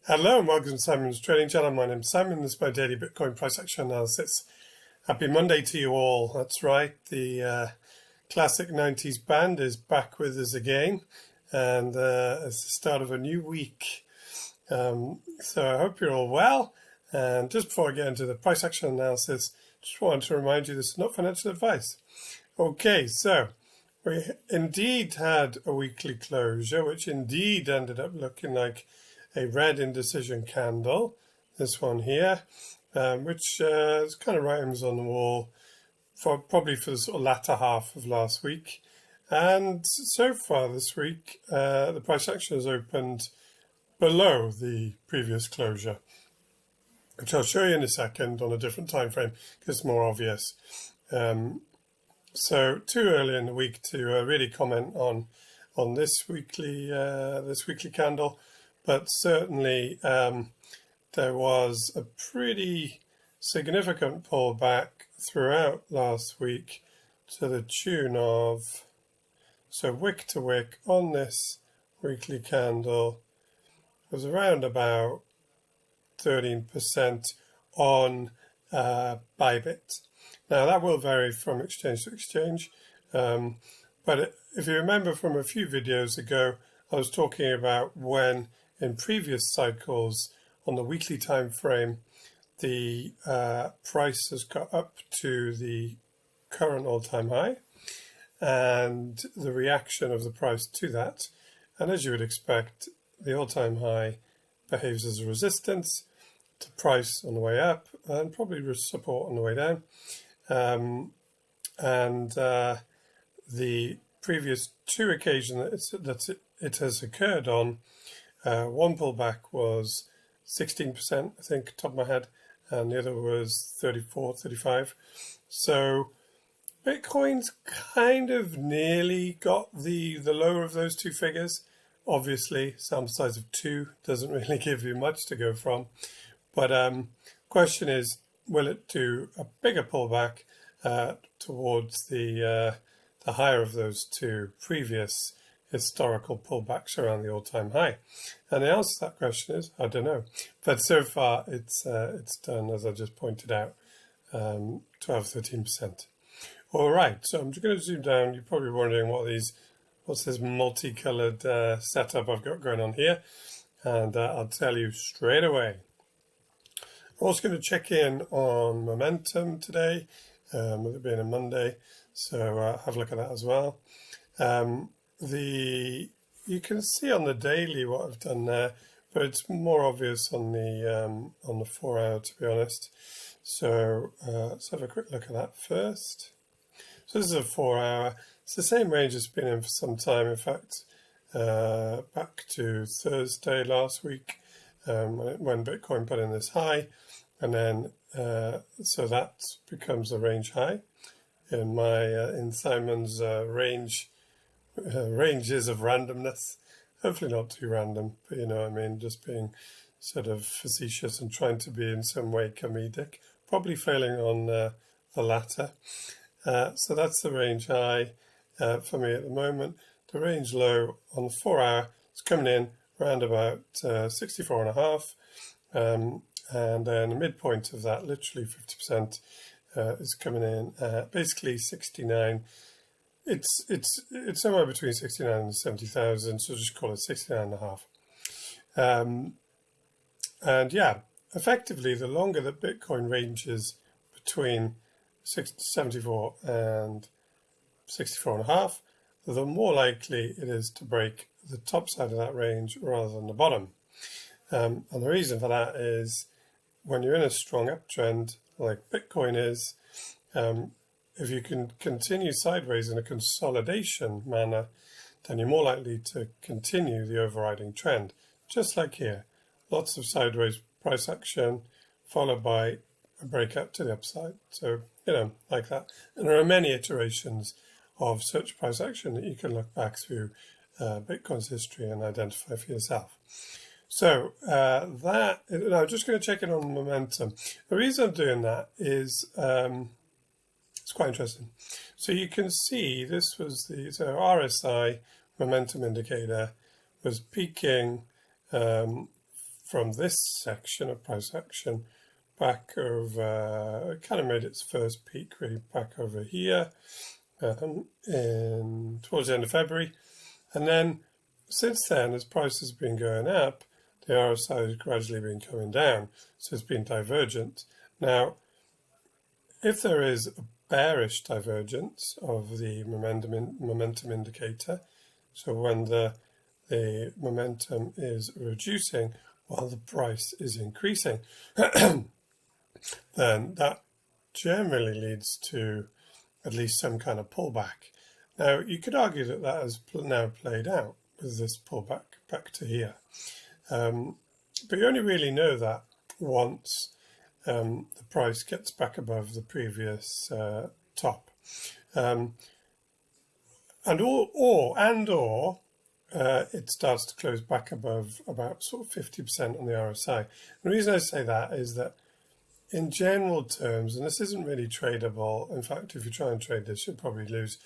Hello and welcome to Simon's Trading Channel. My name is Simon. This is my daily Bitcoin price action analysis. Happy Monday to you all. That's right. The classic 90s band is back with us again, and it's the start of a new week. So I hope you're all well. And just before I get into the price action analysis, just wanted to remind you this is not financial advice. Okay, so we indeed had a weekly closure, which indeed ended up looking like a red indecision candle, this one here, which is kind of writings on the wall probably for the sort of latter half of last week. And so far this week, the price action has opened below the previous closure, which I'll show you in a second on a different time frame because it's more obvious. So too early in the week to really comment on this weekly candle. But certainly there was a pretty significant pullback throughout last week to the tune of, so wick to wick on this weekly candle was around about 13% on Bybit. Now that will vary from exchange to exchange, but if you remember from a few videos ago, I was talking about when in previous cycles on the weekly time frame, the price has got up to the current all-time high and the reaction of the price to that. And as you would expect, the all-time high behaves as a resistance to price on the way up and probably support on the way down. The previous two occasions that it has occurred on, one pullback was 16%, I think, top of my head, and the other was 34, 35. So Bitcoin's kind of nearly got the lower of those two figures. Obviously, sample size of 2 doesn't really give you much to go from. But question is, will it do a bigger pullback towards the higher of those two previous historical pullbacks around the all-time high? And the answer to that question is, I don't know. But so far, it's done, as I just pointed out, 12-13%. All right, so I'm just going to zoom down. You're probably wondering what's this multicolored setup I've got going on here, and I'll tell you straight away. I'm also going to check in on momentum today, with it being a Monday, so have a look at that as well. You can see on the daily what I've done there, but it's more obvious on the 4 hour, to be honest. So let's have a quick look at that first. So this is a 4 hour. It's the same range it's been in for some time. In fact, back to Thursday last week, when Bitcoin put in this high, and then so that becomes a range high in in Simon's ranges of randomness. Hopefully not too random, but you know what I mean, just being sort of facetious and trying to be in some way comedic, probably failing on the latter. So that's the range high for me at the moment. The range low on the 4 hour is coming in around about 64.5, and then the midpoint of that, literally 50%, is coming in at basically 69. It's somewhere between 69 and 70,000, so just call it 69.5. And yeah, effectively, the longer that Bitcoin ranges between 74 and 64.5, the more likely it is to break the top side of that range rather than the bottom. And the reason for that is when you're in a strong uptrend like Bitcoin is, if you can continue sideways in a consolidation manner, then you're more likely to continue the overriding trend. Just like here, lots of sideways price action followed by a breakout to the upside. So, you know, like that. And there are many iterations of such price action that you can look back through Bitcoin's history and identify for yourself. So I'm just going to check in on momentum. The reason I'm doing that is it's quite interesting. So you can see this was the RSI momentum indicator was peaking from this section of price action back over, it kind of made its first peak really back over here towards the end of February. And then since then, as prices have been going up, the RSI has gradually been coming down. So it's been divergent. Now, if there is a bearish divergence of the momentum indicator, so when the momentum is reducing while the price is increasing, then that generally leads to at least some kind of pullback. Now, you could argue that that has now played out with this pullback back to here. But you only really know that once the price gets back above the previous top. And it starts to close back above about sort of 50% on the RSI. And the reason I say that is that in general terms, and this isn't really tradable, in fact, if you try and trade this, you'll probably lose,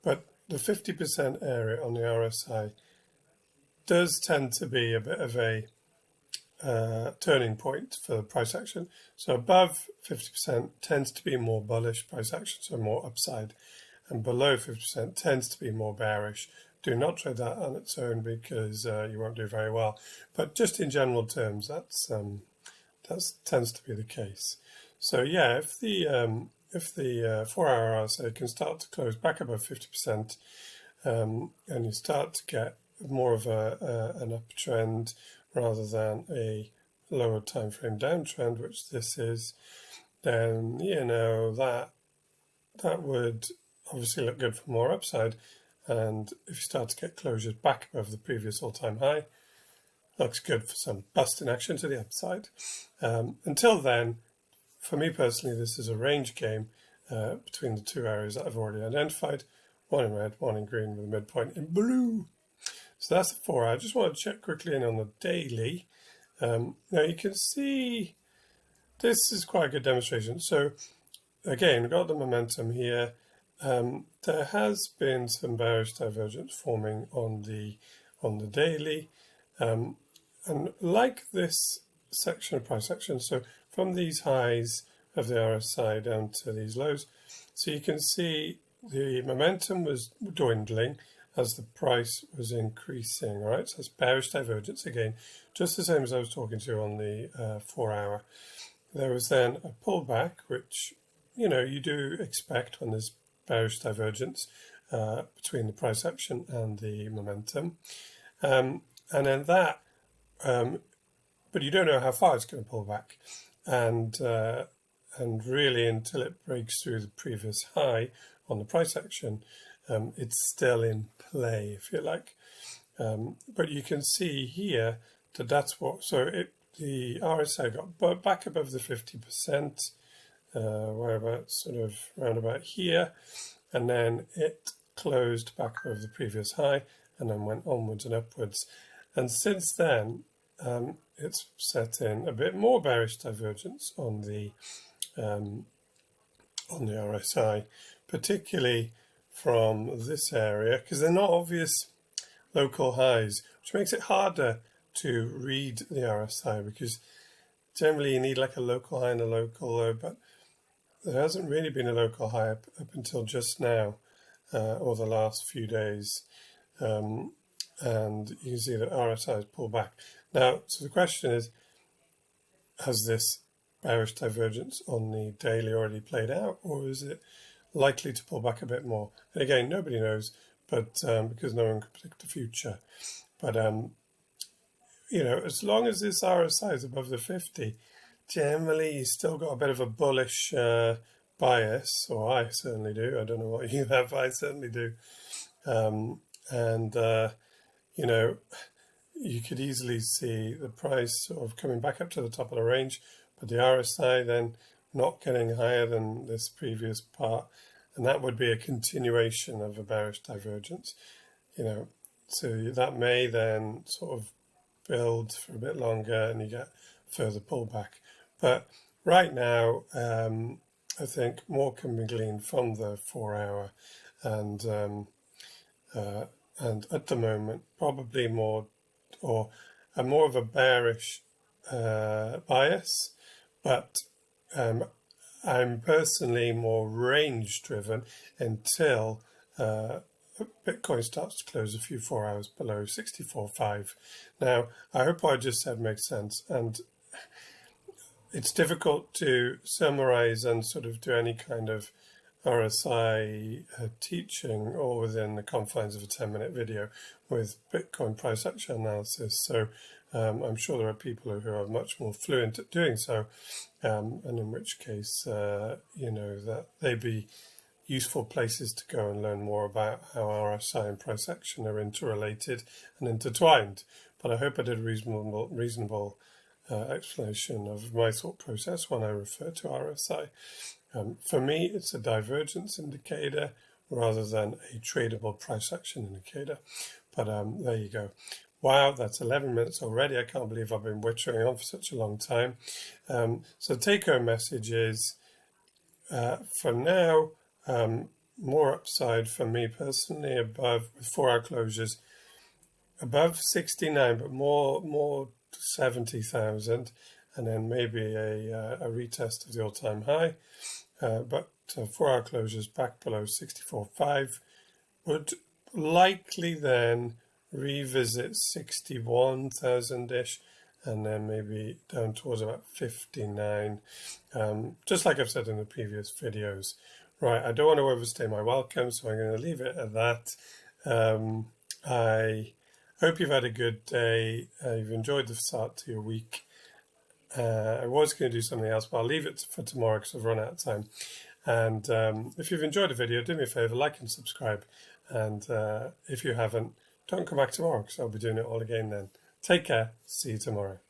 but the 50% area on the RSI does tend to be a bit of a turning point for price action. So above 50% tends to be more bullish price action, so more upside, and below 50% tends to be more bearish. Do not trade that on its own because you won't do very well. But just in general terms, that tends to be the case. So yeah, if the 4-hour RSI can start to close back above 50%, and you start to get more of an uptrend rather than a lower time frame downtrend, which this is, then that would obviously look good for more upside. And if you start to get closures back above the previous all-time high, looks good for some busting action to the upside. Until then, for me personally, this is a range game between the two areas that I've already identified, one in red, one in green, with a midpoint in blue. So that's the 4-hour. I just want to check quickly in on the daily. Now you can see this is quite a good demonstration. So again, we've got the momentum here. There has been some bearish divergence forming on the daily, and like this section of price action, so from these highs of the RSI down to these lows, so you can see the momentum was dwindling as the price was increasing, all right? So it's bearish divergence again, just the same as I was talking to on the 4-hour. There was then a pullback, which you do expect when there's bearish divergence between the price action and the momentum, and then that, but you don't know how far it's going to pull back, and really until it breaks through the previous high on the price action, it's still in play, if you like. But you can see here that that's what. So the RSI got back above the 50%. Whereabouts, sort of round about here, and then it closed back over the previous high and then went onwards and upwards. And since then, it's set in a bit more bearish divergence on the RSI, particularly from this area, because they're not obvious local highs, which makes it harder to read the RSI, because generally you need like a local high and a local low, but there hasn't really been a local high up until just now, or the last few days. And you can see that RSI has pulled back. Now, so the question is, has this bearish divergence on the daily already played out, or is it likely to pull back a bit more? And again, nobody knows, but because no one can predict the future. But, as long as this RSI is above the 50, generally, you still got a bit of a bullish bias, or I certainly do. I don't know what you have, I certainly do. You could easily see the price sort of coming back up to the top of the range, but the RSI then not getting higher than this previous part, and that would be a continuation of a bearish divergence. So that may then sort of build for a bit longer, and you get further pullback. But right now, I think more can be gleaned from the 4-hour, and at the moment, probably more of a bearish bias, but I'm personally more range driven until Bitcoin starts to close a few 4 hours below 64.5. Now, I hope what I just said makes sense, and it's difficult to summarize and sort of do any kind of RSI teaching all within the confines of a 10-minute video with Bitcoin price action analysis. So I'm sure there are people who are much more fluent at doing so, and in which case, that they'd be useful places to go and learn more about how RSI and price action are interrelated and intertwined. But I hope I did a reasonable explanation of my thought process when I refer to RSI. For me, it's a divergence indicator rather than a tradable price action indicator. But there you go. Wow, that's 11 minutes already. I can't believe I've been wittering on for such a long time. So take-home message is, for now, more upside for me personally above, with 4-hour closures, above 69, but more 70,000, and then maybe a retest of the all-time high. But 4-hour closures back below 64.5 would likely then revisit 61,000-ish, and then maybe down towards about 59, just like I've said in the previous videos. Right, I don't want to overstay my welcome, so I'm going to leave it at that. I hope you've had a good day. You've enjoyed the start to your week. I was going to do something else, but I'll leave it for tomorrow because I've run out of time. And if you've enjoyed the video, do me a favor, like and subscribe. And if you haven't, don't come back tomorrow because I'll be doing it all again then. Take care. See you tomorrow.